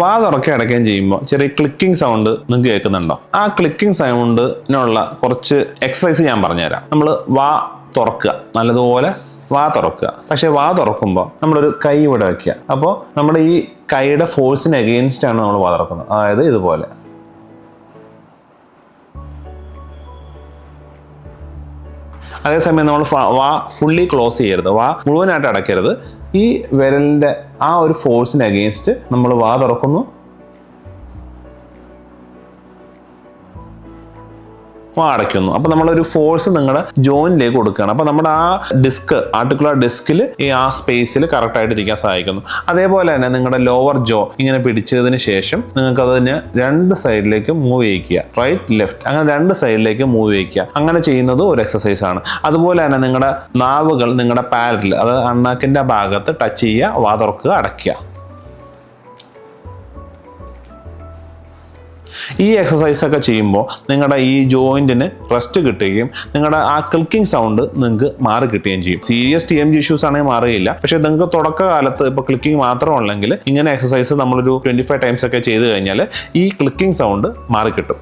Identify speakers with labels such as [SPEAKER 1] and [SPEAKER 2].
[SPEAKER 1] വാ തുറക്കുകയും അടയ്ക്കുകയും ചെയ്യുമ്പോൾ ചെറിയ ക്ലിക്കിംഗ് സൗണ്ട് നിങ്ങൾക്ക് കേൾക്കുന്നുണ്ടോ? ആ ക്ലിക്കിംഗ് സൗണ്ടിനുള്ള കുറച്ച് എക്സസൈസ് ഞാൻ പറഞ്ഞുതരാം. നമ്മൾ വാ തുറക്കുക, നല്ലതുപോലെ വാ തുറക്കുക. പക്ഷെ വാ തുറക്കുമ്പോൾ നമ്മളൊരു കൈ ഇവിടെ വയ്ക്കുക. അപ്പോൾ നമ്മുടെ ഈ കൈയുടെ ഫോഴ്സിന് അഗെയിൻസ്റ്റ് ആണ് നമ്മൾ വാ തുറക്കുന്നത്. അതായത് ഇതുപോലെ. അതേസമയം നമ്മൾ വാ ഫുള്ളി ക്ലോസ് ചെയ്യരുത്, വാ മുഴുവനായിട്ട് അടയ്ക്കരുത്. ഈ വിരലിൻ്റെ ആ ഒരു ഫോഴ്സിന് അഗെയിൻസ്റ്റ് നമ്മൾ വാ തുറക്കുന്നു, വാ അടയ്ക്കുന്നു. അപ്പോൾ നമ്മളൊരു ഫോഴ്സ് നിങ്ങളുടെ ജോയിനിലേക്ക് കൊടുക്കുകയാണ്. അപ്പോൾ നമ്മുടെ ആ ഡിസ്ക്, ആർട്ടിക്കുലർ ഡിസ്കിൽ ഈ ആ സ്പേസിൽ കറക്റ്റായിട്ട് ഇരിക്കാൻ സഹായിക്കുന്നു. അതേപോലെ തന്നെ നിങ്ങളുടെ ലോവർ ജോ ഇങ്ങനെ പിടിച്ചതിന് ശേഷം നിങ്ങൾക്ക് അതിന് രണ്ട് സൈഡിലേക്ക് മൂവ് ചെയ്യിക്കുക, റൈറ്റ് ലെഫ്റ്റ്, അങ്ങനെ രണ്ട് സൈഡിലേക്ക് മൂവ് ചെയ്യിക്കുക. അങ്ങനെ ചെയ്യുന്നത് ഒരു എക്സസൈസ് ആണ്. അതുപോലെ തന്നെ നിങ്ങളുടെ നാവുകൾ നിങ്ങളുടെ പാലറ്റിൽ, അത് അണ്ണാക്കിൻ്റെ ഭാഗത്ത് ടച്ച് ചെയ്യുക, വാ തുറക്കുക, അടയ്ക്കുക. ഈ എക്സസൈസ് ഒക്കെ ചെയ്യുമ്പോൾ നിങ്ങളുടെ ഈ ജോയിന്റിന് റെസ്റ്റ് കിട്ടുകയും നിങ്ങളുടെ ആ ക്ലിക്കിംഗ് സൗണ്ട് നിങ്ങൾക്ക് മാറി കിട്ടുകയും ചെയ്യും. സീരിയസ് TMJ ഇഷ്യൂസ് ആണെങ്കിൽ മാറുകയില്ല. പക്ഷെ നിങ്ങൾക്ക് തുടക്കകാലത്ത് ഇപ്പോൾ ക്ലിക്കിംഗ് മാത്രമുള്ളെങ്കിൽ ഇങ്ങനെ എക്സസൈസ് നമ്മളൊരു 25 ടൈംസ് ഒക്കെ ചെയ്ത് കഴിഞ്ഞാൽ ഈ ക്ലിക്കിംഗ് സൗണ്ട് മാറിക്കിട്ടും.